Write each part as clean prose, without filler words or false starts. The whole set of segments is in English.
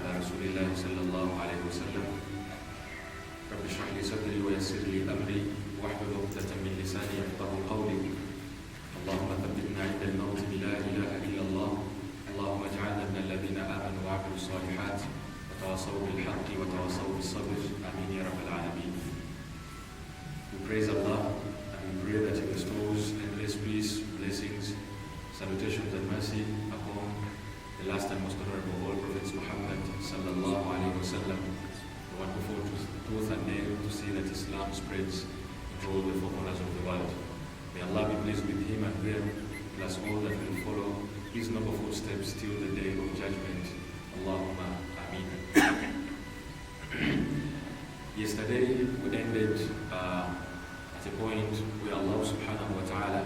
على رسول الله صلى الله عليه وسلم رب اشرح لي صدري ويسر لي أمري واحلل عقدة من لساني يفقهوا قولي اللهم ثبتنا عند الموت بلا إله إلا الله اللهم اجعلنا من الذين آمنوا وعملوا الصالحات وتواصوا بالحق وتواصوا بالصبر آمين يا رب العالمين. We praise Allah and we pray that He bestows endless peace, blessings, salutations and mercy upon the last and most honorable of all prophets, Muhammad sallallahu alayhi wa sallam, the one who fought tooth and nail to see that Islam spreads into all the four corners of the world. May Allah be pleased with him and them, plus all that will follow his noble footsteps till the day of judgment. Allahumma ameen. Yesterday we ended at a point where Allah subhanahu wa ta'ala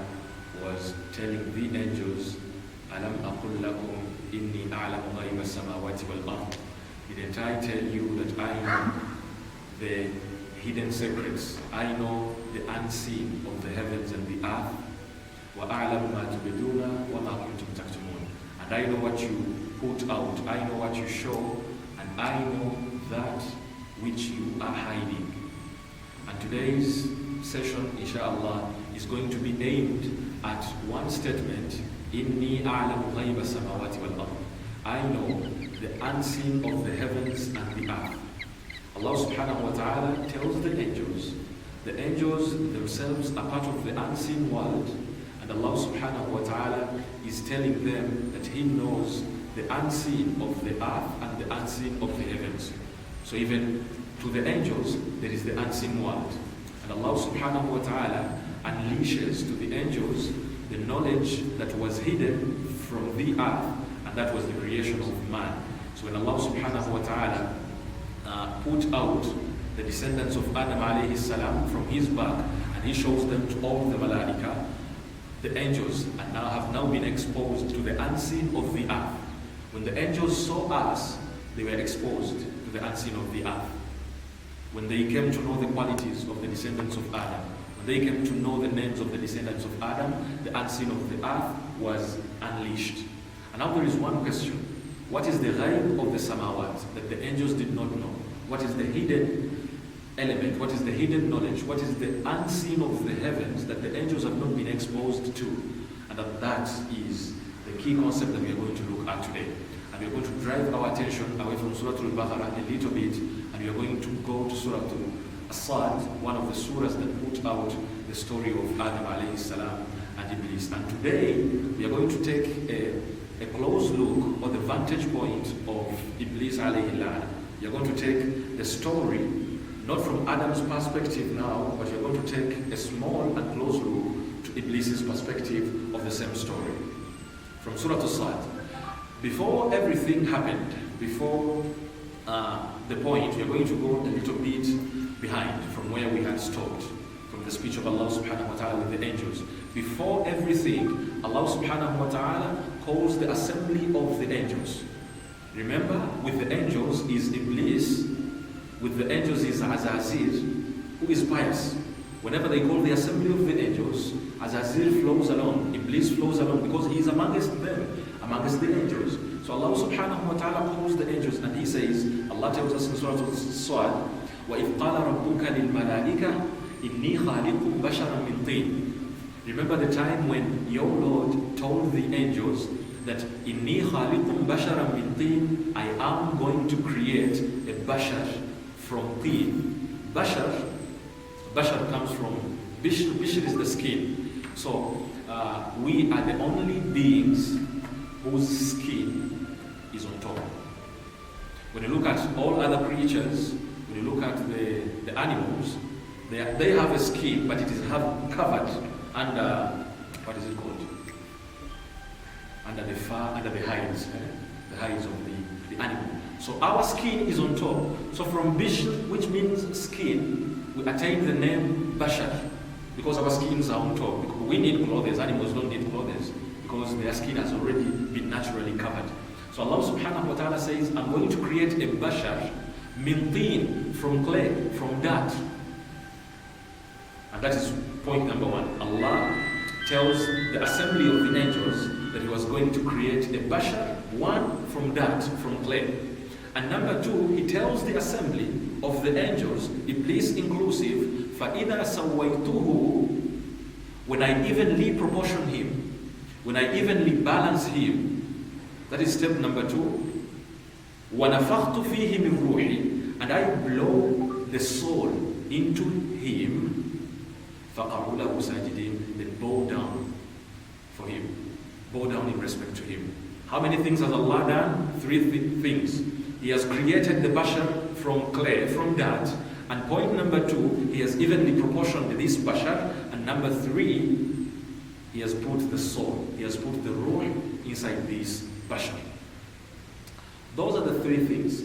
was telling the angels, Alam aqul lakum inni a'lamu ghayba as-samawati wal-ard. Didn't I tell you that I know the hidden secrets, I know the unseen of the heavens and the earth, وَأَعْلَمُ مَا تُبِدُونَ وَمَا كُنْتُمْ تَكْتُمُونَ. And I know what you put out, I know what you show, and I know that which you are hiding. And today's session, inshallah, is going to be aimed at one statement, إِنِّي أَعْلَمُ غَيْبَ السَّمَاوَاتِ وَالْأَرْضِ. I know the unseen of the heavens and the earth. Allah subhanahu wa ta'ala tells the angels themselves are part of the unseen world, and Allah subhanahu wa ta'ala is telling them that He knows the unseen of the earth and the unseen of the heavens. So even to the angels there is the unseen world, and Allah subhanahu wa ta'ala unleashes to the angels the knowledge that was hidden from the earth, and that was the creation of man. So when Allah subhanahu wa ta'ala put out the descendants of Adam alayhi salam from his back, and He shows them to all the malaika, the angels, and have now been exposed to the unseen of the earth. When the angels saw us, they were exposed to the unseen of the earth. When they came to know the qualities of the descendants of Adam, when they came to know the names of the descendants of Adam, the unseen of the earth was unleashed. And now there is one question. What is the ghaib of the samawat that the angels did not know? What is the hidden element? What is the hidden knowledge? What is the unseen of the heavens that the angels have not been exposed to? And that is the key concept that we are going to look at today. And we are going to drive our attention away from Surah Al-Baqarah a little bit, and we are going to go to Surah Al-Asad, one of the surahs that put out the story of Adam alayhi salam and Iblis. And today we are going to take a close look at the vantage point of Iblis alayhi la'na. We are going to take the story not from Adam's perspective now, but you're going to take a small and close look to Iblis's perspective of the same story. From Surah Al-Sad. Before everything happened, before the point, we are going to go a little bit behind from where we had stopped, from the speech of Allah subhanahu wa ta'ala with the angels. Before everything, Allah subhanahu wa ta'ala calls the assembly of the angels. Remember, with the angels is Iblis, with the angels is Azazil, who is pious. Whenever they call the assembly of the angels, Azazil flows along, Iblis flows along, because he is amongst them, amongst the angels. So Allah subhanahu wa ta'ala calls the angels, and He says, Allah tells us in Surah Al-Sad, وَإِذْ قَالَ رَبُّكَ لِلْمَلَائِكَةِ إِنِّي خَالِقٌ بَشَرًا مِنْ طِينٍ. Remember the time when your Lord told the angels that إِنِّي خَالِقٌ بَشَرًا مِنْ طِينٍ, I am going to create a bashar from teen. Bashar comes from Bishr. Bishr is the skin. So we are the only beings whose skin is on top. When you look at all other creatures, when you look at the animals, they have a skin, but it is covered under, what is it called? Under the hides, the hides of the animal. So our skin is on top. So from Bishr, which means skin, we attain the name Bashar, because our skins are on top. Because we need clothes, animals don't need clothes, because their skin has already been naturally covered. So Allah subhanahu wa ta'ala says, I'm going to create a Bashar, min teen, from clay, from dirt. And that is point number one. Allah tells the assembly of the angels that He was going to create a bashar, one from dirt, from clay. And number two, he tells the assembly of the angels, Iblis inclusive, فَإِذَا سَوَّيْتُهُ, when I evenly proportion him, when I evenly balance him. That is step number two. وَنَفَخْتُ فِيهِ مِنْ رُوحِي, and I blow the soul into him. فَقَعُوا لَهُ سَاجِدِينَ, then bow down for him. Bow down in respect to him. How many things has Allah done? Three things. He has created the bashar from clay, from dirt. And point number two, he has evenly proportioned this bashar. And number three, he has put the soul, he has put the ruh inside this bashar. Those are the three things.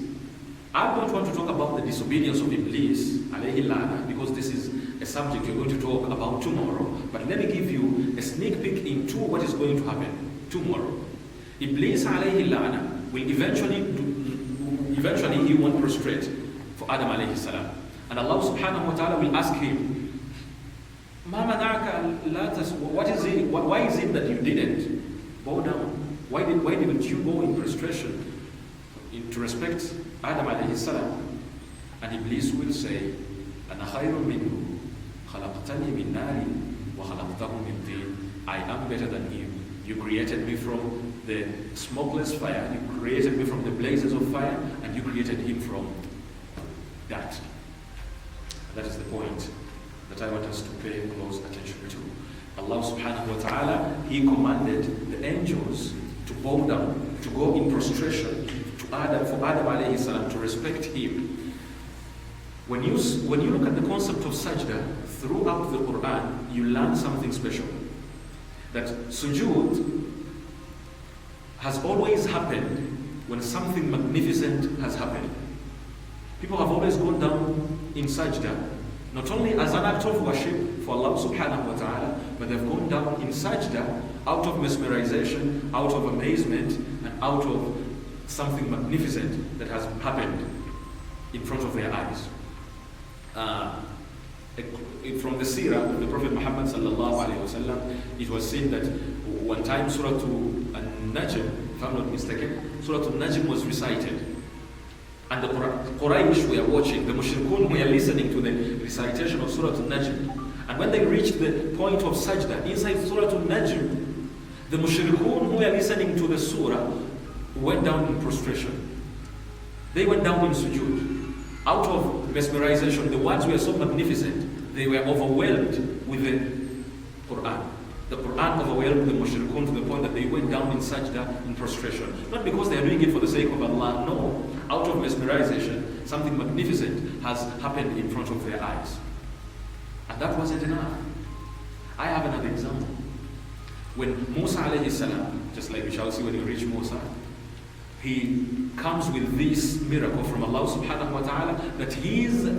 I don't want to talk about the disobedience of Iblis, alayhi la'na, because this is a subject we're going to talk about tomorrow. But let me give you a sneak peek into what is going to happen tomorrow. Iblis, alayhi la'na, will eventually he won't prostrate for Adam alayhi salam. And Allah subhanahu wa ta'ala will ask him, what is it? Why is it that you didn't bow down? Why didn't you go in prostration to respect Adam alayhi salam? And Iblis will say, أَنَا خَيْرٌ مِنْهُ خَلَقْتَنِي مِنْ نَارٍ وَخَلَقْتَهُ مِنْ طِينٍ. I am better than him. You created me from the smokeless fire, you created me from the blazes of fire, and you created him from that. That is the point that I want us to pay close attention to. Allah subhanahu wa ta'ala, he commanded the angels to bow down, to go in prostration to Adam, for Adam alayhi salam, to respect him. When you look at the concept of sajda throughout the Quran, you learn something special. That sujood has always happened when something magnificent has happened. People have always gone down in sajda, not only as an act of worship for Allah subhanahu wa ta'ala, but they've gone down in sajda out of mesmerization, out of amazement, and out of something magnificent that has happened in front of their eyes. From the seerah of the Prophet Muhammad sallallahu alayhi wa sallam, it was said that one time Surah An-Najm, if I'm not mistaken, Surah An-Najm was recited. And the Quraysh were watching, the Mushrikun were listening to the recitation of Surah An-Najm. And when they reached the point of sajda inside Surah An-Najm, the Mushrikun who were listening to the surah went down in prostration. They went down in sujood. Out of mesmerization, the words were so magnificent, they were overwhelmed with the Quran. The Quran overwhelmed the mushrikun to the point that they went down in sajda, in prostration. Not because they are doing it for the sake of Allah, no. Out of mesmerization, something magnificent has happened in front of their eyes. And that wasn't enough. I have another example. When Musa alayhi salam, just like we shall see when we reach Musa, he comes with this miracle from Allah subhanahu wa ta'ala that his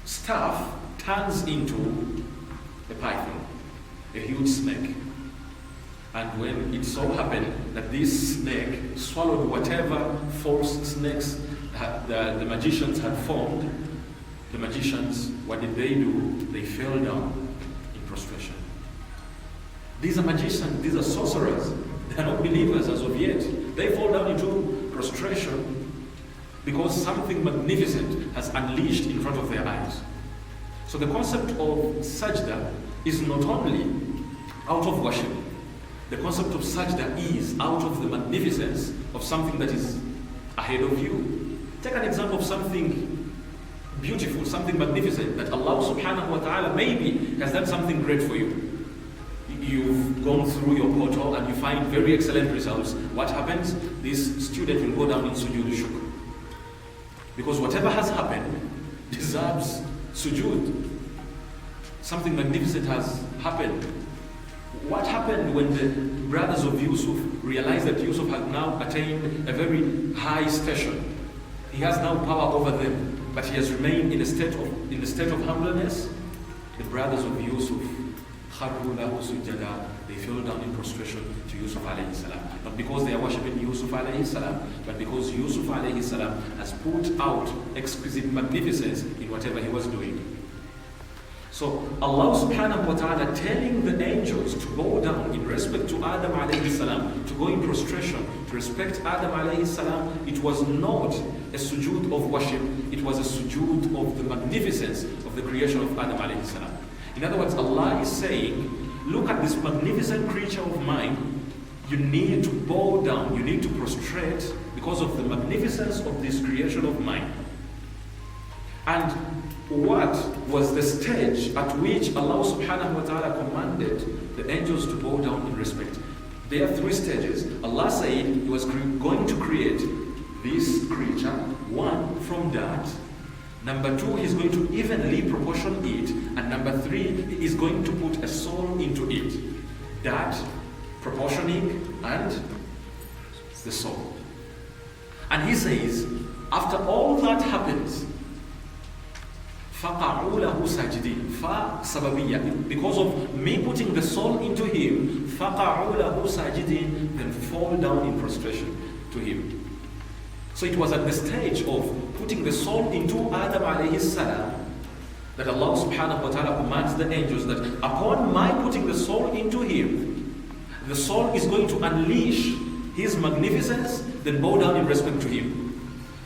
staff turns into a python, a huge snake. And when it so happened that this snake swallowed whatever false snakes the magicians had formed, the magicians, what did they do? They fell down in prostration. These are magicians, these are sorcerers. They are not believers as of yet. They fall down into prostration because something magnificent has unleashed in front of their eyes. So the concept of sajda is not only out of worship. The concept of sajda is out of the magnificence of something that is ahead of you. Take an example of something beautiful, something magnificent that Allah subhanahu wa ta'ala maybe has done something great for you. You've gone through your portal and you find very excellent results. What happens? This student will go down in sujood shukr. Because whatever has happened deserves sujood. Something magnificent has happened. What happened when the brothers of Yusuf realized that Yusuf had now attained a very high station? He has now power over them, but he has remained in a state of humbleness. The brothers of Yusuf, they fell down in prostration to Yusuf alayhi salam. Not because they are worshipping Yusuf alayhi salam, but because Yusuf alayhi salam has put out exquisite magnificence in whatever he was doing. So Allah subhanahu wa ta'ala telling the angels to bow down in respect to Adam alayhi salam, to go in prostration, to respect Adam alayhi salam, it was not a sujood of worship, it was a sujood of the magnificence of the creation of Adam alayhi salam. In other words, Allah is saying, look at this magnificent creature of mine, you need to bow down, you need to prostrate because of the magnificence of this creation of mine. And what was the stage at which Allah subhanahu wa ta'ala commanded the angels to bow down in respect? There are 3 stages. Allah said He was going to create this creature, 1 from that. Number 2, He's going to evenly proportion it. And number 3, He is going to put a soul into it. That, proportioning, and the soul. And He says, after all that happens, فَقَعُوا لَهُ سَاجِدِينَ Fa sababiyya. Because of me putting the soul into him, فَقَعُوا لَهُ سَاجِدِينَ, then fall down in prostration to him. So it was at the stage of putting the soul into Adam alayhi salam that Allah subhanahu wa ta'ala commands the angels that upon my putting the soul into him, the soul is going to unleash his magnificence, then bow down in respect to him.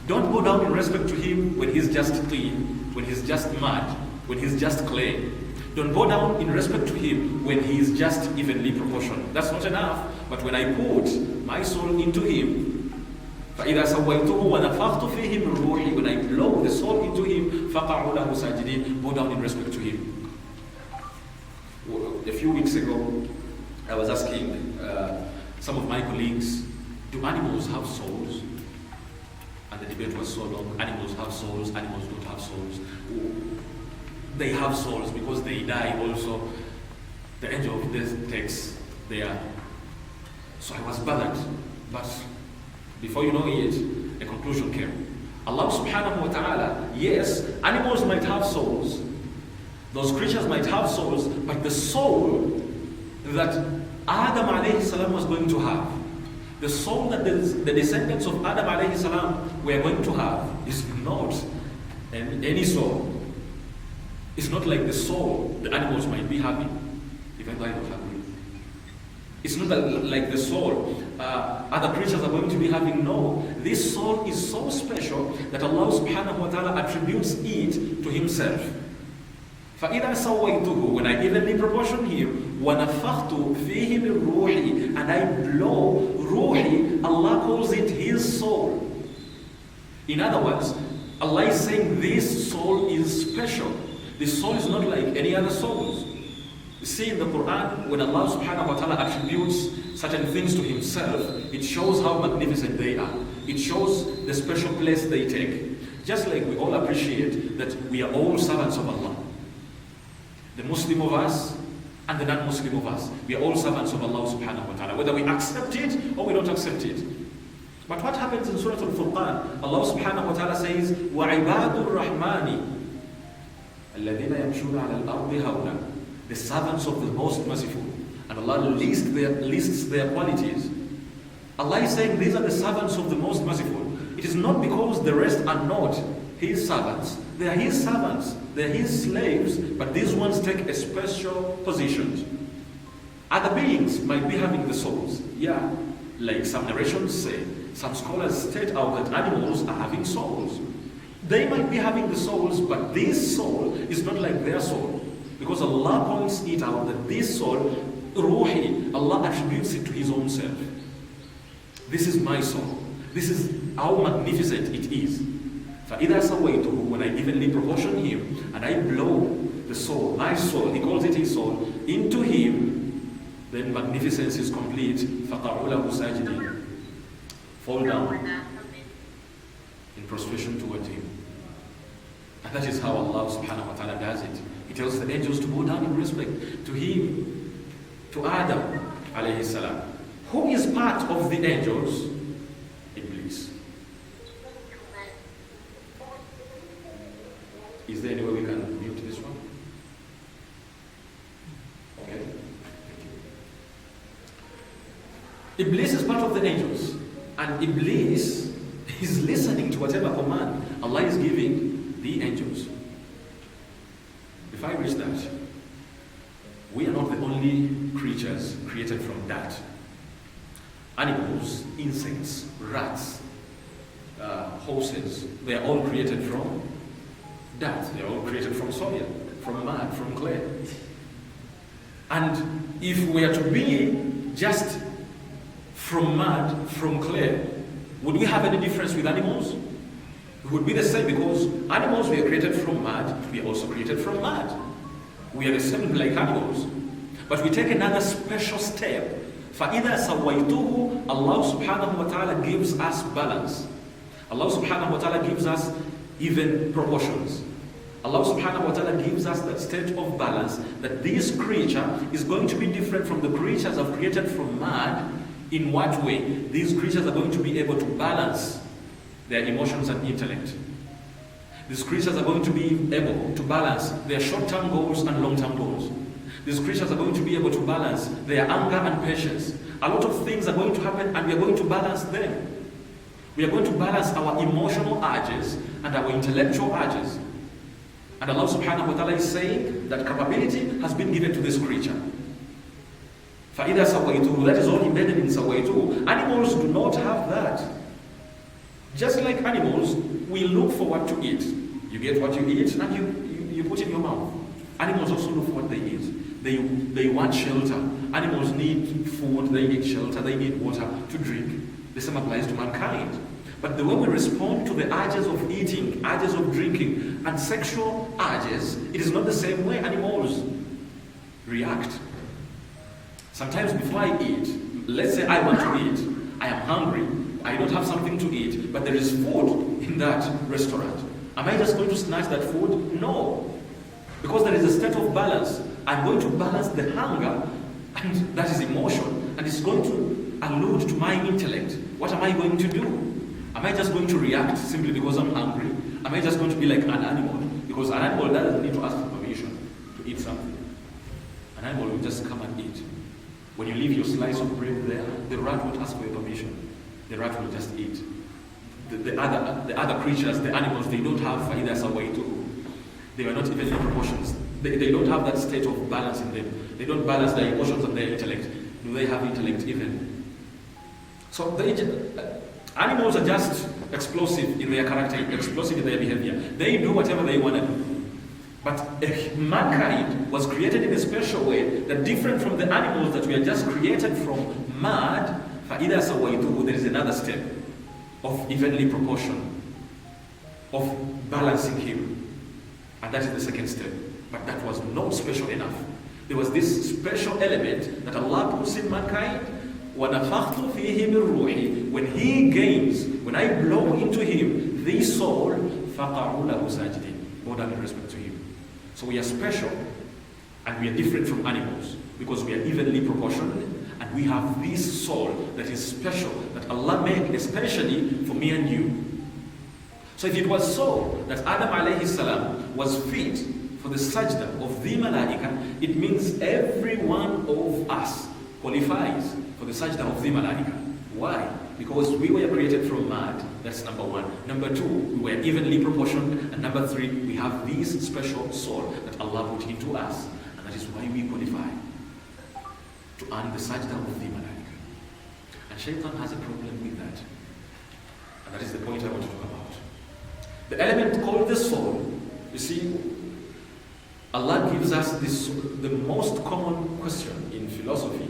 Don't bow down in respect to him when he's just clean, when he's just mud, when he's just clay. Don't bow down in respect to him when he is just evenly proportioned. That's not enough. But when I put my soul into him, فَإِذَا سَوَّيْتُهُ وَنَفَخْتُ فِيهِ مِنْ رُوحِي, when I blow the soul into him, فَقَعُوا لَهُ سَاجِدِينَ, bow down in respect to him. A few weeks ago, I was asking some of my colleagues, do animals have souls? And the debate was so long. Animals have souls, animals don't have souls. They have souls because they die also. The angel of death takes their... So I was bothered. But before you know it, a conclusion came. Allah subhanahu wa ta'ala, yes, animals might have souls. Those creatures might have souls, but the soul that Adam alayhi salam was going to have, the soul that the descendants of Adam alayhi salam were going to have, is not any soul. It's not like the soul the animals might be having, even though I don't have it. It's not like the soul other creatures are going to be having. No, this soul is so special that Allah subhanahu wa ta'ala attributes it to Himself. فَإِذَا سَوَّيْتُهُ, when I evenly proportion him, وَنَفَخْتُ فِيهِ مِنْ رُوحِي, and I blow ruhi, Allah calls it His soul. In other words, Allah is saying this soul is special. This soul is not like any other souls. You see in the Quran, when Allah subhanahu wa ta'ala attributes certain things to Himself, it shows how magnificent they are. It shows the special place they take. Just like we all appreciate that we are all servants of Allah. The Muslim of us and the non-Muslim of us. We are all servants of Allah subhanahu wa ta'ala, whether we accept it or we don't accept it. But what happens in Surah Al-Furqan? Allah subhanahu wa ta'ala says, وَعِبَادُ الرَّحْمَنِ الَّذِينَ يَمْشُونَ عَلَى الْأَرْضِ هَوْنًا, the servants of the most merciful. And Allah lists their qualities. Allah is saying these are the servants of the most merciful. It is not because the rest are not His servants. They are His servants. They are His slaves. But these ones take a special position. Other beings might be having the souls. Yeah, like some narrations say. Some scholars state out that animals are having souls. They might be having the souls, but this soul is not like their soul. Because Allah points it out that this soul, ruhi, Allah attributes it to His own self. This is my soul. This is how magnificent it is. فَإِذَا سَوَّيْتُهُ, when I evenly proportion him, and I blow the soul, my soul, He calls it His soul, into him, then magnificence is complete. فَقَعُوا لَهُ سَاجِدِينَ, fall down in prostration towards Him. And that is how Allah subhanahu wa ta'ala does it. He tells the angels to bow down in respect to Him, to Adam alayhi salam. Who is part of the angels? Iblis. Is there any way we can mute this one? Okay. Iblis is part of the angels. And Iblis is listening to whatever command Allah is giving the angels. If I reach that, we are not the only creatures created from that. Animals, insects, rats, horses, they are all created from that. They are all created from soil, from mud, from clay. And if we are to be just from mud, from clay, would we have any difference with animals? It would be the same, because animals were created from mud, we are also created from mud. We are the same like animals. But we take another special step. فَإِذَا سَوَّيْتُهُ, Allah subhanahu wa ta'ala gives us balance. Allah subhanahu wa ta'ala gives us even proportions. Allah subhanahu wa ta'ala gives us that state of balance, that this creature is going to be different from the creatures I've created from mud. In what way? These creatures are going to be able to balance their emotions and intellect. These creatures are going to be able to balance their short-term goals and long-term goals. These creatures are going to be able to balance their anger and patience. A lot of things are going to happen and we are going to balance them. We are going to balance our emotional urges and our intellectual urges. And Allah subhanahu wa ta'ala is saying that capability has been given to this creature. فَإِذَا سَوَّيْتُهُ, that is all embedded in سَوَّيْتُهُ. Animals do not have that. Just like animals, we look for what to eat. You get what you eat and you put in your mouth. Animals also look for what they eat. They want shelter. Animals need food, they need shelter, they need water to drink. The same applies to mankind. But the way we respond to the urges of eating, urges of drinking, and sexual urges, it is not the same way animals react. Sometimes before I eat, let's say I want to eat, I am hungry, I don't have something to eat, but there is food in that restaurant. Am I just going to snatch that food? No. Because there is a state of balance. I'm going to balance the hunger, and that is emotion, and it's going to allude to my intellect. What am I going to do? Am I just going to react simply because I'm hungry? Am I just going to be like an animal? Because an animal doesn't need to ask for permission to eat something. An animal will just come and eat. When you leave your slice of bread there, the rat won't ask for your permission. The rat will just eat. The other creatures, the animals, they don't have either a way to. They are not even in proportions. They don't have that state of balance in them. They don't balance their emotions and their intellect. Do they have intellect even? So animals are just explosive in their character, explosive in their behavior. They do whatever they want to do. But mankind was created in a special way that different from the animals that were just created from mud. فَإِذَا سَوَّيْتُهُ, there is another step of evenly proportion, of balancing him. And that is the second step. But that was not special enough. There was this special element that Allah puts in mankind. وَنَفَخْتُ فِيهِ مِنْ رُوحِي, when He gains, when I blow into him this soul, فَقَعُوا لَهُ سَاجِدِينَ, bow down in respect to him. So we are special, and we are different from animals, because we are evenly proportioned, and we have this soul that is special, that Allah made especially for me and you. So if it was so that Adam alayhi salam was fit for the sajda of the malaika, it means every one of us qualifies for the sajda of the malaika. Why? Because we were created from mud. That's number one. Number two, we were evenly proportioned. And number three, we have this special soul that Allah put into us. And that is why we qualify to earn the sajda of the malaika. And shaitan has a problem with that. And that is the point I want to talk about. The element called the soul, you see, Allah gives us this, the most common question in philosophy,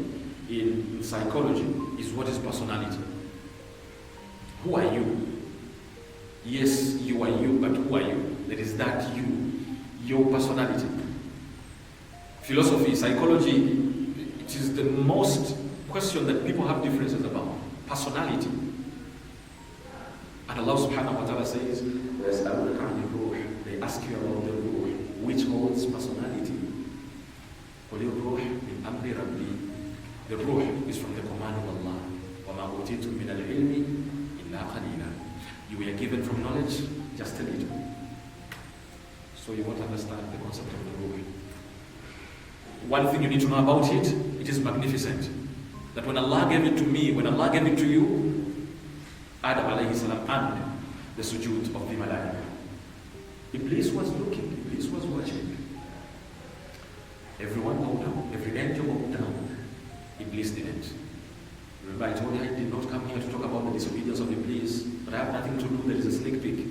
in psychology, is what is personality? Who are you? Yes, you are you, but who are you? That is that you, your personality. Philosophy, psychology, it is the most question that people have differences about. Personality. And Allah subhanahu wa ta'ala says, they ask you about the ruh, which holds personality. The ruh is from the command of Allah. وَمَا أُوتِيتُم مِّنَ الْعِلْمِ إِلَّا قَلِيلًا. You were given from knowledge just a little. So you won't understand the concept of the ruh. One thing you need to know about it, it is magnificent. That when Allah gave it to me, when Allah gave it to you, Adam alayhi salam earned the sujood of the malaika. Iblis was looking, Iblis was watching. Everyone bowed down. Every angel bowed down. Iblis didn't. Remember I told you I did not come here to talk about the disobedience of Iblis, but I have nothing to do. There is a sneak peek.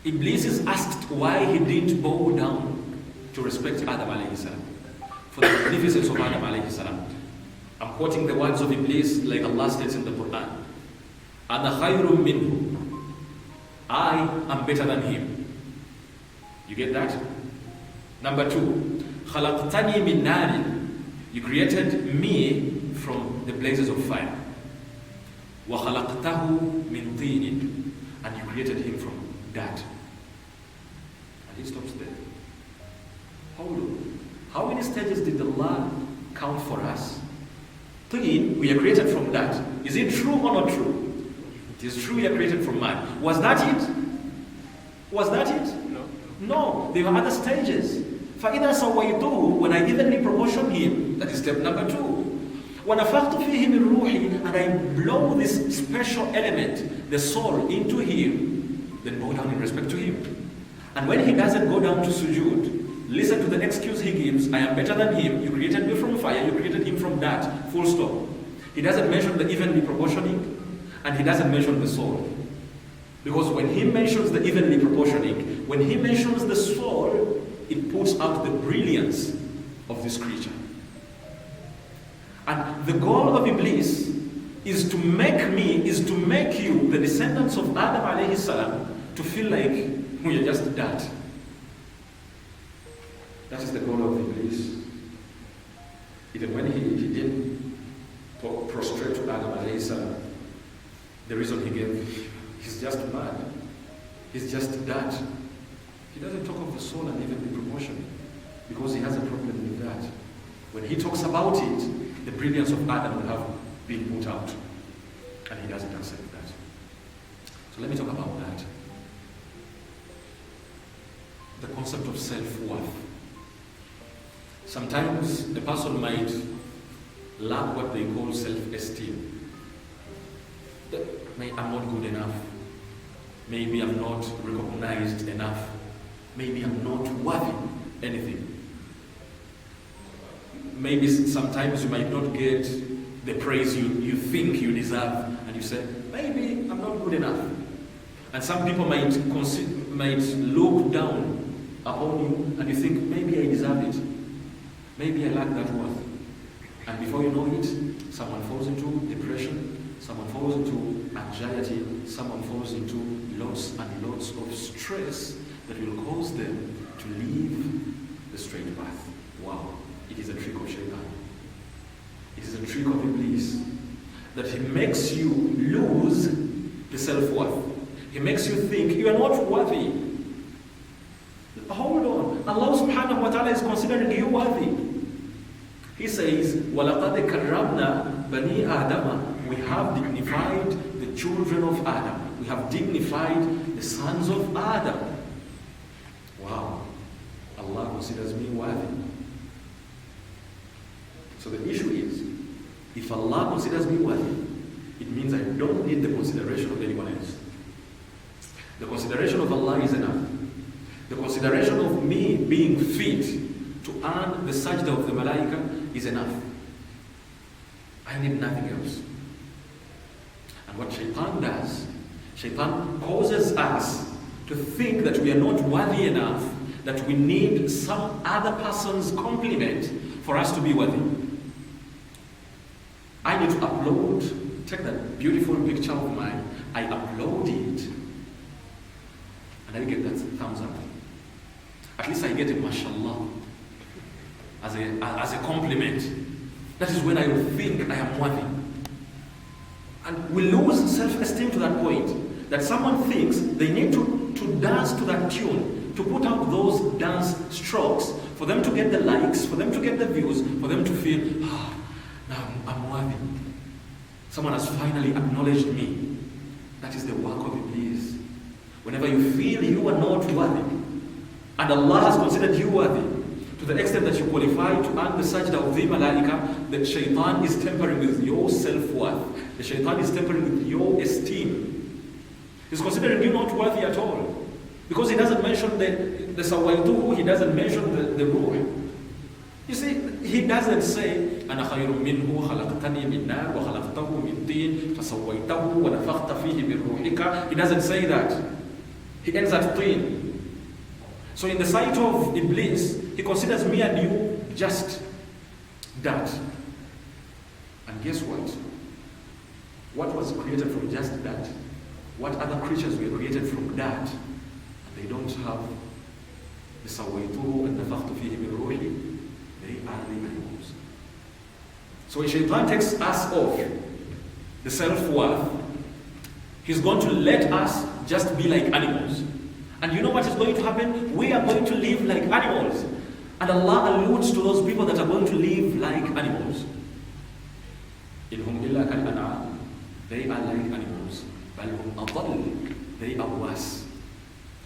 Iblis is asked why he didn't bow down to respect Adam alayhi salam, for the magnificence of Adam alayhi salam. I'm quoting the words of Iblis like Allah states in the Quran. Ana khayrun minhu. I am better than him. You get that? Number 2. Khalaqtani min narin. You created me from the blazes of fire. Wa khalaqtahu min tinin. And you created him from that. And he stops there. Hold on. How many stages did Allah count for us? Tin, we are created from that. Is it true or not true? It is true we are created from man. Was that it? Was that it? No. No, there were other stages. فَإِذَا سَوَّيْتُهُ, when I evenly proportion him, that is step number 2. وَنَفَخْتُ فِيهِ مِنْ رُوحِي, and I blow this special element, the soul, into him, then bow down in respect to him. And when he doesn't go down to sujood, listen to the excuse he gives. I am better than him. You created me from fire. You created him from that. Full stop. He doesn't mention the evenly proportioning, and he doesn't mention the soul. Because when he mentions the evenly proportioning, when he mentions the soul, it puts out the brilliance of this creature. And the goal of Iblis is to make you, the descendants of Adam alayhi salam, to feel like we are just that. That is the goal of Iblis. Even when he didn't prostrate to Adam alayhi salam, the reason he gave, he's just mad. He's just that. He doesn't talk of the soul and even the proportion, because he has a problem with that. When he talks about it, the brilliance of Adam will have been put out, and he doesn't accept that. So let me talk about that. The concept of self-worth. Sometimes a person might lack what they call self-esteem. I'm not good enough. Maybe I'm not recognized enough. Maybe I'm not worthy anything. Maybe sometimes you might not get the praise you think you deserve, and you say, maybe I'm not good enough. And some people might look down upon you, and you think, maybe I deserve it. Maybe I lack that worth. And before you know it, someone falls into depression, someone falls into anxiety, someone falls into lots and lots of stress that will cause them to leave the straight path. Wow, it is a trick of Shaitan. It is a trick of Iblis, that he makes you lose the self-worth. He makes you think you are not worthy. Hold on, Allah subhanahu wa ta'ala is considering you worthy. He says, وَلَقَدْ كَرَّمْنَا بَنِي آدَمَ. We have dignified the children of Adam. We have dignified the sons of Adam. Wow, Allah considers me worthy. So the issue is, if Allah considers me worthy, it means I don't need the consideration of anyone else. The consideration of Allah is enough. The consideration of me being fit to earn the sajda of the malaika is enough. I need nothing else. And what Shaitan does, Shaitan causes us to think that we are not worthy enough, that we need some other person's compliment for us to be worthy. I need to upload, take that beautiful picture of mine, I upload it, and I get that thumbs up. At least I get a mashallah as a compliment. That is when I will think I am worthy. And we lose self-esteem to that point, that someone thinks they need to dance to that tune, to put out those dance strokes, for them to get the likes, for them to get the views, for them to feel, now I'm worthy. Someone has finally acknowledged me. That is the work of Iblis. Whenever you feel you are not worthy, and Allah has considered you worthy, to the extent that you qualify to earn the sajda of the malaika, the Shaitan is tampering with your self-worth. The Shaitan is tampering with your esteem. He's considering you not worthy at all. Because he doesn't mention the sawaytuhu, he doesn't mention the ruh. You see, he doesn't say, أَنَا خَيْرٌ مِّنْهُ خَلَقْتَنِي مِنْ نَارٍ وَخَلَقْتَهُ مِنْ طِينٍ فَسَوَّيْتَهُ وَنَفَخْتَ فِيهِ مِنْ رُوحِكَ. He doesn't say that. He ends at طِين. So in the sight of Iblis, he considers me and you just that. And guess what? What was created from just that? What other creatures were created from that? And they don't have the سَوَّيْتُهُ وَنَفَخْتُ فِيهِ مِنْ رُوحِي. They are the animals. So when Shaitan takes us off the self-worth, he's going to let us just be like animals. And you know what is going to happen? We are going to live like animals. And Allah alludes to those people that are going to live like animals. إِنْهُمْ إِلَّا كَالْأَنْعَامِ. They are like animals. بَلْ هُمْ أَضَلُّ. They are worse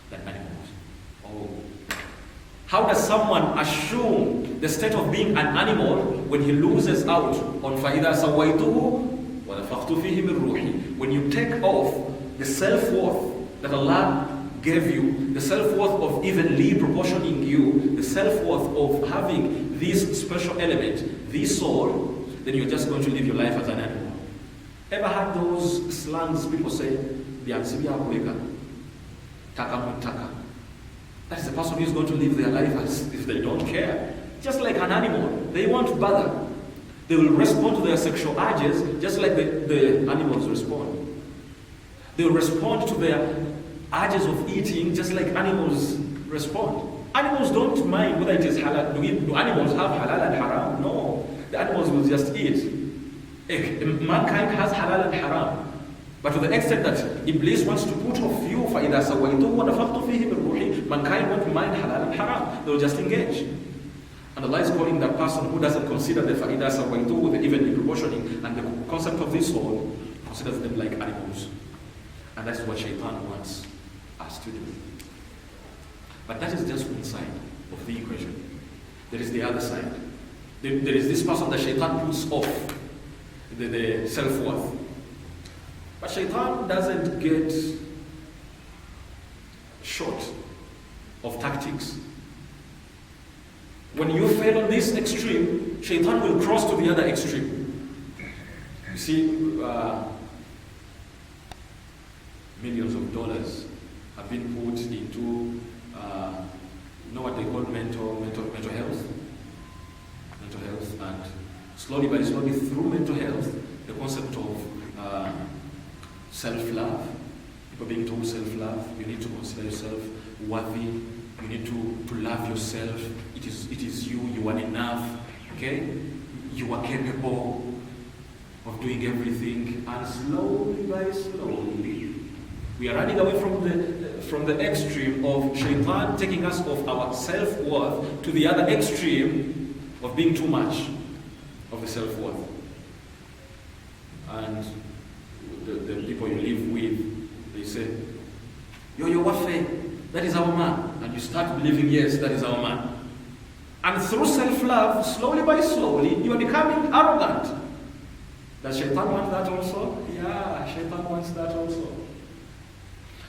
than animals. Oh. How does someone assume the state of being an animal when he loses out on فَإِذَا سَوَّيْتُهُ وَنَفَخْتُ فِيهِ مِنْ رُوحِي? When you take off the self-worth that Allah gave you, the self-worth of evenly proportioning you, the self-worth of having this special element, this soul, then you're just going to live your life as an animal. Ever had those slangs people say, "Biansibia kuweka, taka mutaka"? That is the person who is going to live their life as if they don't care. Just like an animal, they won't bother. They will respond to their sexual urges just like the animals respond. They will respond to their urges of eating just like animals respond. Animals don't mind whether it is halal. Do animals have halal and haram? No. The animals will just eat. Mankind has halal and haram. But to the extent that Iblis wants to put off you, فَإِذَا سَوَّيْتُهُ وَنَفَخْتُ فِيهِ مِنْ رُوحِي, mankind won't mind halal and haram. They will just engage. And Allah is calling that person who doesn't consider the فَإِذَا سَوَّيْتُهُ, the evenly proportioning, and the concept of this soul, considers them like animals. And that's what Shaitan wants us to do. But that is just one side of the equation. There is the other side. There is this person that Shaitan puts off the self-worth. But Shaitan doesn't get short of tactics. When you fail on this extreme, Shaitan will cross to the other extreme. You see, millions of dollars have been put into, you know what they call mental health? Mental health, and slowly but slowly through mental health, the concept of self-love, people being told self-love, you need to consider yourself worthy, you need to love yourself, it is you are enough, okay? You are capable of doing everything, and slowly by slowly, we are running away from the extreme of Shaitan taking us off our self-worth to the other extreme of being too much of the self-worth. And the people you live with, they say, yo, wafe, that is our man. And you start believing, yes, that is our man. And through self-love, slowly by slowly, you are becoming arrogant. Does Shaitan want that also? Yeah, Shaitan wants that also.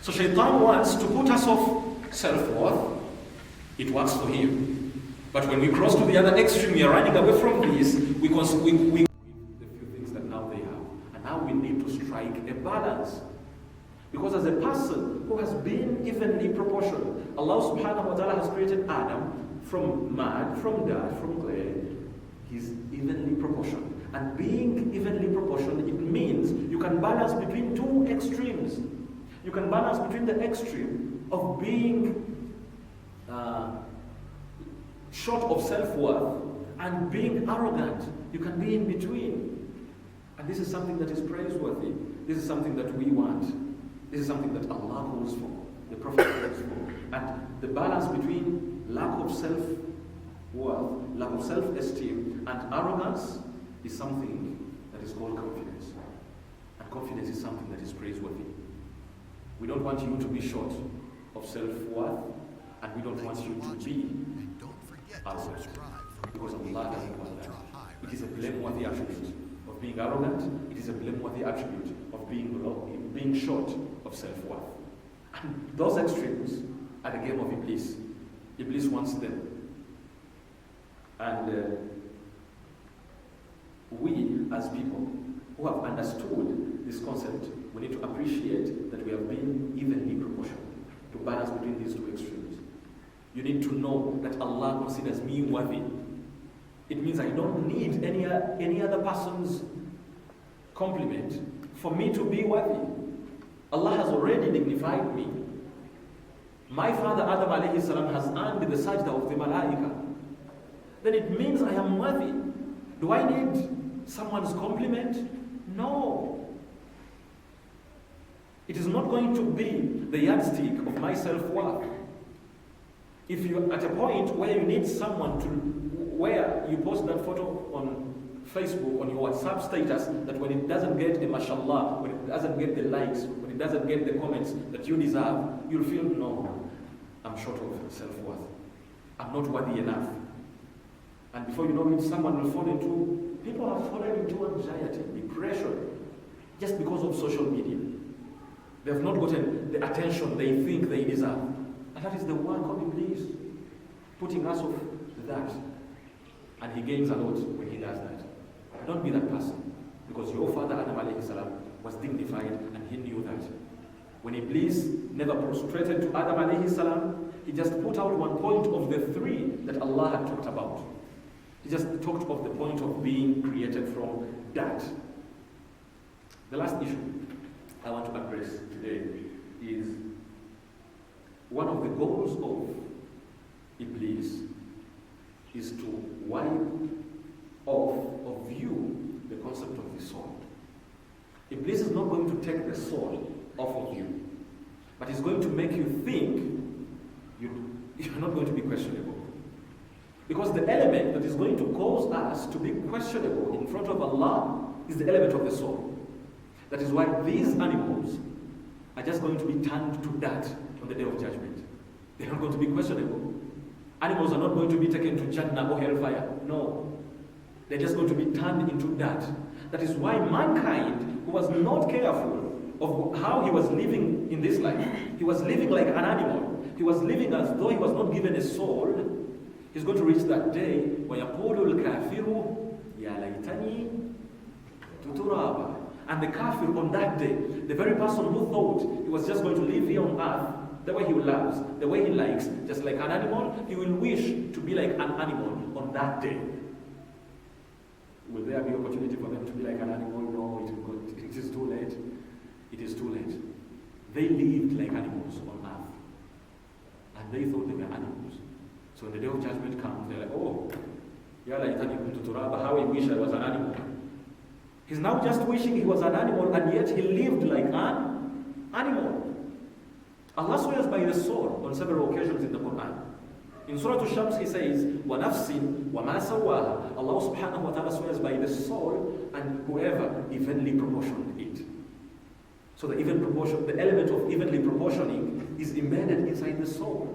So Shaitan wants to put us off self-worth. It works for him. But when we cross to the other extreme, we are running away from this, we the few things that now they have. And now we need to strike a balance. Because as a person who has been evenly proportioned, Allah subhanahu wa ta'ala has created Adam from mud, from dirt, from clay. He's evenly proportioned. And being evenly proportioned, it means you can balance between two extremes. You can balance between the extreme of being short of self-worth and being arrogant. You can be in between. And this is something that is praiseworthy. This is something that we want. This is something that Allah calls for, the Prophet calls for. And the balance between lack of self-worth, lack of self-esteem, and arrogance is something that is called confidence. And confidence is something that is praiseworthy. We don't want you to be short of self-worth, and we don't want you to be arrogant, because Allah doesn't want that. It is a blameworthy attribute of being arrogant. It is a blameworthy attribute of being short of self-worth. And those extremes are the game of Iblis. Iblis wants them. And we, as people who have understood this concept, we need to appreciate that we have been evenly proportional to balance between these two extremes. You need to know that Allah considers me worthy. It means I don't need any other person's compliment for me to be worthy. Allah has already dignified me. My father Adam alayhi salam has earned the sajda of the malaika. Then it means I am worthy. Do I need someone's compliment? No. It is not going to be the yardstick of my self-worth. If you're at a point where you need someone to, where you post that photo on Facebook, on your WhatsApp status, that when it doesn't get a mashallah, when it doesn't get the likes, when it doesn't get the comments that you deserve, you'll feel, no, I'm short of self-worth. I'm not worthy enough. And before you know it, someone will fall into, people have fallen into anxiety, depression, just because of social media. They have not gotten the attention they think they deserve. And that is the work of Iblis, putting us off that. And he gains a lot when he does that. Don't be that person, because your father Adam alayhi salam was dignified and he knew that. When Iblis never prostrated to Adam alayhi salam, he just put out one point of the three that Allah had talked about. He just talked of the point of being created from that. The last issue I want to address today is one of the goals of Iblis is to wipe off of you the concept of the soul. Iblis is not going to take the soul off of you, but he's going to make you think you're not going to be questionable. Because the element that is going to cause us to be questionable in front of Allah is the element of the soul. That is why these animals are just going to be turned to dust on the day of judgment. They are not going to be questionable. Animals are not going to be taken to Jannah or hellfire. No. They're just going to be turned into dust. That is why mankind, who was not careful of how he was living in this life, he was living like an animal. He was living as though he was not given a soul. He's going to reach that day where يَقُولُ الْكَافِرُ يَا لَيْتَنِي تُتُرَابًا. And the kafir on that day, the very person who thought he was just going to live here on earth, the way he loves, the way he likes, just like an animal, he will wish to be like an animal on that day. Will there be opportunity for them to be like an animal? No, it is too late. It is too late. They lived like animals on earth. And they thought they were animals. So when the day of judgment comes, they're like, oh, ya laytani kuntu turaba, how I wish I was an animal. He's now just wishing he was an animal, and yet he lived like an animal. Allah swears by the soul on several occasions in the Quran. In Surah Al-Shams, he says, وَنَفْسٍ وَمَا سَوَّاهَا. Allah subhanahu wa ta'ala swears by the soul and whoever evenly proportioned it. So the element of evenly proportioning is embedded inside the soul.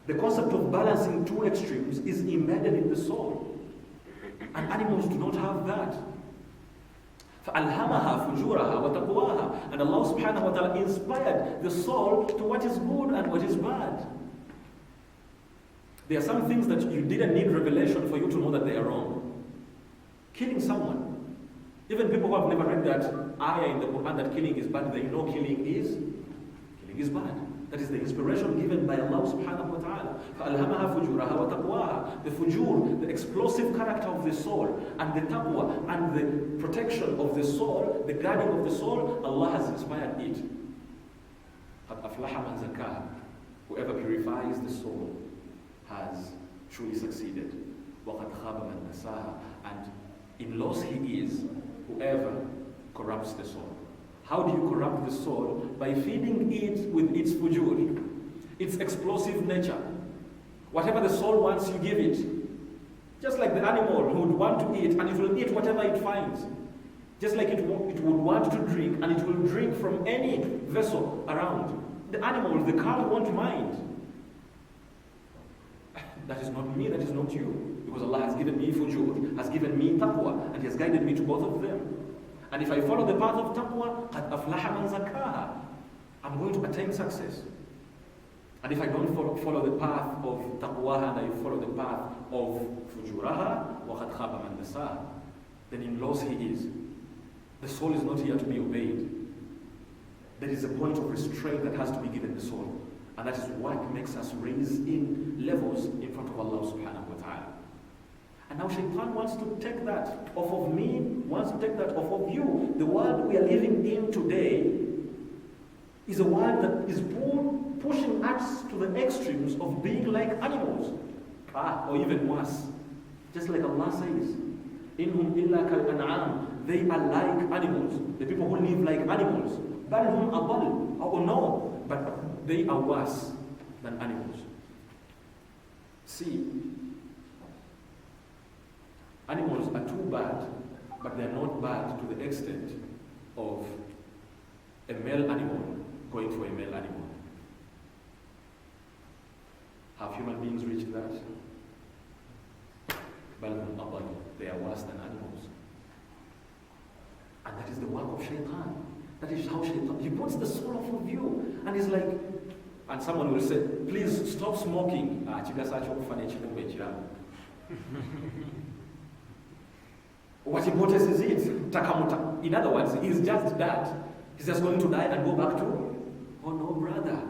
The concept of balancing two extremes is embedded in the soul. And animals do not have that. فَأَلْهَمَهَا فُجُورَهَا وَتَقْوَاهَا. And Allah subhanahu wa ta'ala inspired the soul to what is good and what is bad. There are some things that you didn't need revelation for you to know that they are wrong. Killing someone. Even people who have never read that ayah in the Quran that killing is bad, they know killing is bad. That is the inspiration given by Allah subhanahu wa ta'ala. فَأَلْهَمَهَا فُجُورَهَا وَتَقْوَاهَا. The fujur, the explosive character of the soul, and the taqwa, and the protection of the soul, the guarding of the soul, Allah has inspired it. قَدْ أَفْلَحَ مَنْ زَكَّاهَا. Whoever purifies the soul has truly succeeded. وَقَدْ خَابَ مَنْ دَسَّاهَا. And in loss he is whoever corrupts the soul. How do you corrupt the soul? By feeding it with its fujur, its explosive nature. Whatever the soul wants, you give it. Just like the animal who would want to eat, and it will eat whatever it finds. Just like it would want to drink, and it will drink from any vessel around. The animal, the cow, won't mind. That is not me, that is not you. Because Allah has given me fujur, has given me taqwa, and He has guided me to both of them. And if I follow the path of taqwa, قَدْ أَفْلَحَ مَنْ زَكَّاهَا. I'm going to attain success. And if I don't follow the path of taqwaha and I follow the path of fujuraha, وَقَدْ خَابَ مَنْ دَسَاهَا, then in loss he is. The soul is not here to be obeyed. There is a point of restraint that has to be given the soul. And that is what makes us raise in levels in front of Allah subhanahu wa ta'ala. And now Shaitan wants to take that off of me, wants to take that off of you. The world we are living in today is a world that is pushing us to the extremes of being like animals. Or even worse. Just like Allah says, إِنْهُمْ إِلَّا كَالْأَنْعَامِ, they are like animals. The people who live like animals. بَلْ هُمْ أَضَلُّ, oh no, but they are worse than animals. See, animals are too bad, but they are not bad to the extent of a male animal going for a male animal. Have human beings reached that? They are worse than animals. And that is the work of Shaitan. That is how Shaitan, he puts the soul off of you. And he's like, and someone will say, please stop smoking. What important is it? Takamuta. In other words, he's just that. He's just going to die and go back to, oh no, brother.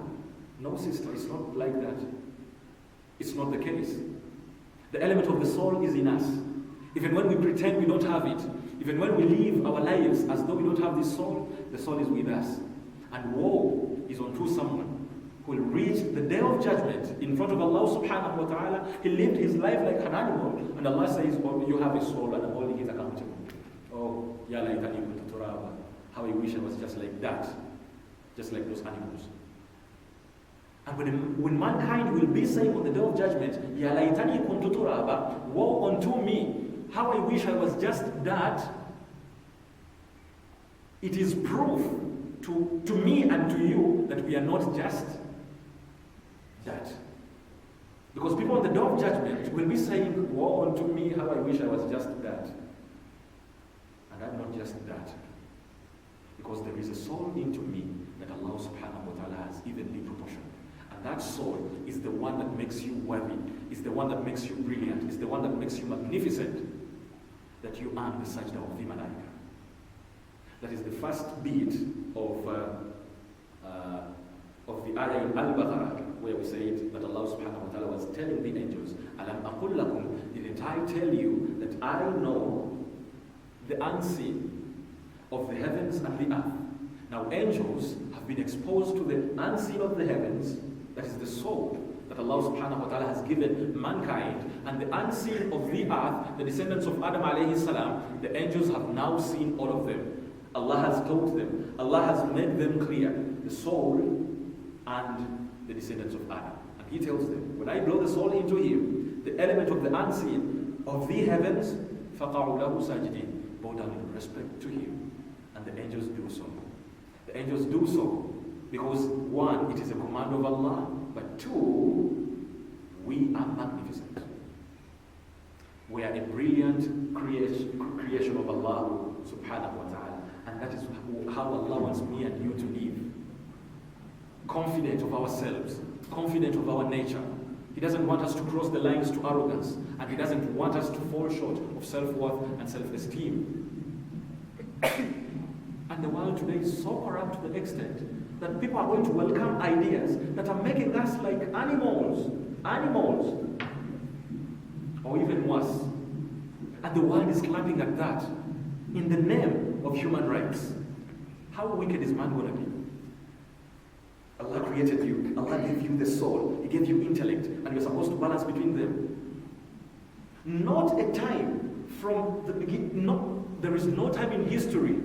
No, sister, it's not like that. It's not the case. The element of the soul is in us. Even when we pretend we don't have it, even when we live our lives as though we don't have this soul, the soul is with us. And woe is unto someone who will reach the day of judgment in front of Allah subhanahu wa ta'ala. He lived his life like an animal, and Allah says, oh, you have a soul and I'm holding it accountable. Oh, ya laytani kuntu turaba. How I wish I was just like that, just like those animals. And when mankind will be saying on the day of judgment, Ya laytani kuntu turaba, woe unto me, how I wish I was just that, it is proof to me and to you that we are not just that. Because people on the day of judgment will be saying, woe unto me, how I wish I was just that. And I'm not just that. Because there is a soul into me that Allah subhanahu wa ta'ala has evenly proportioned. And that soul is the one that makes you worthy, is the one that makes you brilliant, is the one that makes you magnificent, that you earn the sajda of the malaika. That is the first beat of the ayah in Al-Baqarah, where we say that Allah subhanahu wa ta'ala was telling the angels, Alam aqul lakum, didn't I tell you that I know the unseen of the heavens and the earth? Now angels have been exposed to the unseen of the heavens, that is the soul that Allah subhanahu wa ta'ala has given mankind, and the unseen of the earth, the descendants of Adam alayhi salam, the angels have now seen all of them. Allah has taught them, Allah has made them clear, the soul and the descendants of Adam. And he tells them, when I blow the soul into him, the element of the unseen of the heavens, فَقَعُوا لَهُ سَاجِدِينَ, bow down in respect to him. And the angels do so. The angels do so because one, it is a command of Allah, but two, we are magnificent. We are a brilliant creation of Allah subhanahu wa ta'ala. And that is how Allah wants me and you to live. Confident of ourselves, confident of our nature. He doesn't want us to cross the lines to arrogance, and He doesn't want us to fall short of self-worth and self-esteem. And the world today is so corrupt to the extent that people are going to welcome ideas that are making us like animals, or even worse. And the world is clapping at that in the name of human rights. How wicked is man going to be? Allah created you. Allah gave you the soul. He gave you intellect. And you're supposed to balance between them. Not a time from the beginning. There is no time in history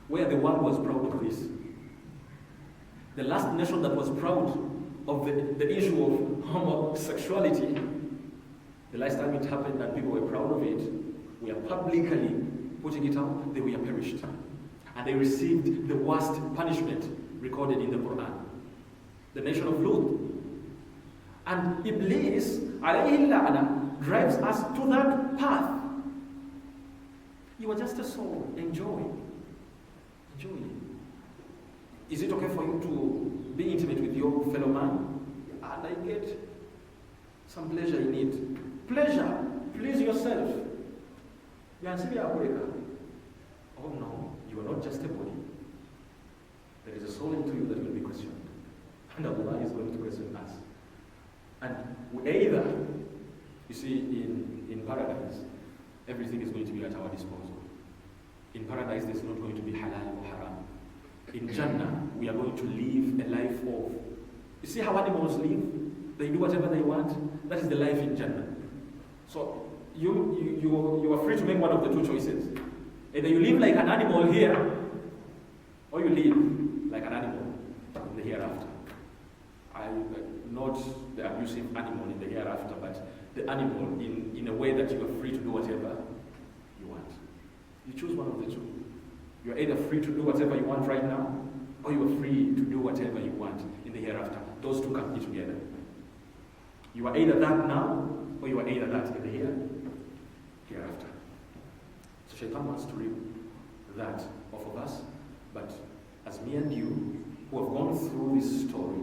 where the world was proud of this. The last nation that was proud of the issue of homosexuality, the last time it happened and people were proud of it, we are publicly putting it out, they were perished. And they received the worst punishment recorded in the Quran. The nation of Lut. And Iblis, alayhi la'ana, drives us to that path. You are just a soul. Enjoy. Enjoy. Is it okay for you to be intimate with your fellow man? And I get some pleasure in it. Pleasure, please yourself. Oh no, you are not just a body. There is a soul into you that will be questioned. And Allah is going to question us. And either, you see, in paradise, everything is going to be at our disposal. In paradise, there's not going to be halal or haram. In Jannah, we are going to live a life of... You see how animals live? They do whatever they want. That is the life in Jannah. So, you are free to make one of the two choices. Either you live like an animal here, or you live like an animal in the hereafter. Not the abusive animal in the hereafter, but the animal in a way that you are free to do whatever you want. You choose one of the two. You are either free to do whatever you want right now, or you are free to do whatever you want in the hereafter. Those two can be together. You are either that now, or you are either that in the hereafter. So Shaitan wants to rip that off of us, but as me and you, who have gone through this story,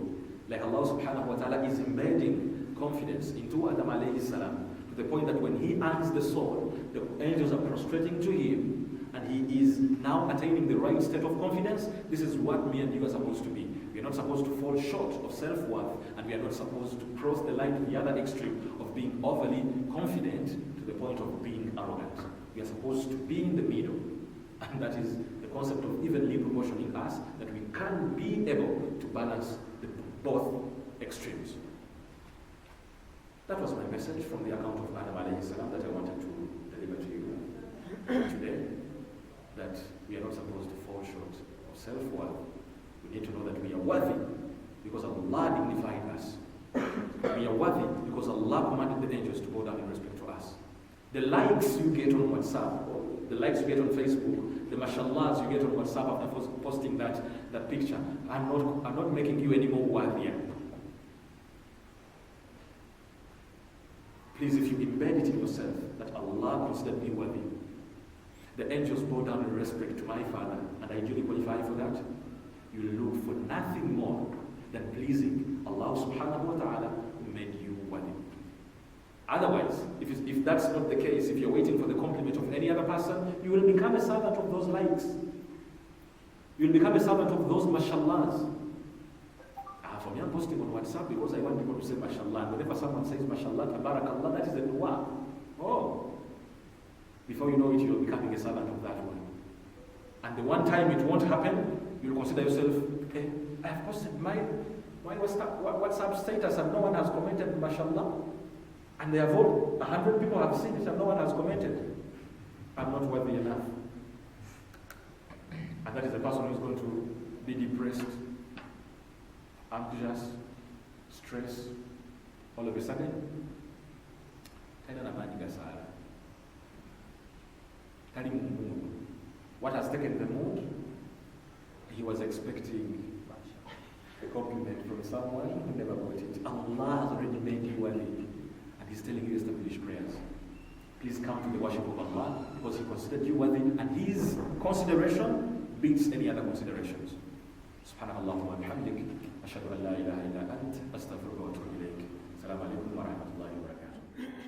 like Allah subhanahu wa ta'ala is embedding confidence into Adam alayhi salam, to the point that when he earns the soul, the angels are prostrating to him, and he is now attaining the right state of confidence. This is what me and you are supposed to be. We are not supposed to fall short of self-worth, and we are not supposed to cross the line to the other extreme of being overly confident to the point of being arrogant. We are supposed to be in the middle, and that is the concept of evenly proportioning us, that we can be able to balance both extremes. That was my message from the account of Adam alayhi salam that I wanted to deliver to you today, that we are not supposed to fall short of self-worth. We need to know that we are worthy because Allah dignified us. We are worthy because Allah commanded the angels to bow down in respect to us. The likes you get on WhatsApp, or the likes you get on Facebook, the mashallahs you get on WhatsApp after posting that picture, I'm not making you any more worthier. Please, if you embed it in yourself that Allah considered me worthy, the angels bow down in respect to my Father, and I duly qualify for that, you look for nothing more than pleasing Allah subhanahu wa ta'ala who made you worthy. Otherwise, if that's not the case, if you're waiting for the compliment of any other person, you will become a servant of those likes. You will become a servant of those mashallahs. For me, I'm posting on WhatsApp because I want people to say mashallah. And whenever someone says mashallah, tabarakallah, that is a dua. Oh. Before you know it, you're becoming a servant of that one. And the one time it won't happen, you'll consider yourself, okay, I have posted my WhatsApp status and no one has commented mashallah. And they have all, 100 people have seen it and no one has commented. I'm not worthy enough. And that is the person who is going to be depressed, anxious, stressed, all of a sudden. What has taken the mood? He was expecting a compliment from someone who never got it. Allah has already made you worthy. And He's telling you to establish prayers. Please come to the worship of Allah because He considered you worthy, and His consideration beats any other considerations. Subhanallah wa bihamdik. Ashhadu an la ilaha illa ant. Astaghfiruka wa atubu ilayk. Assalamu alaikum wa rahmatullahi wa barakatuh.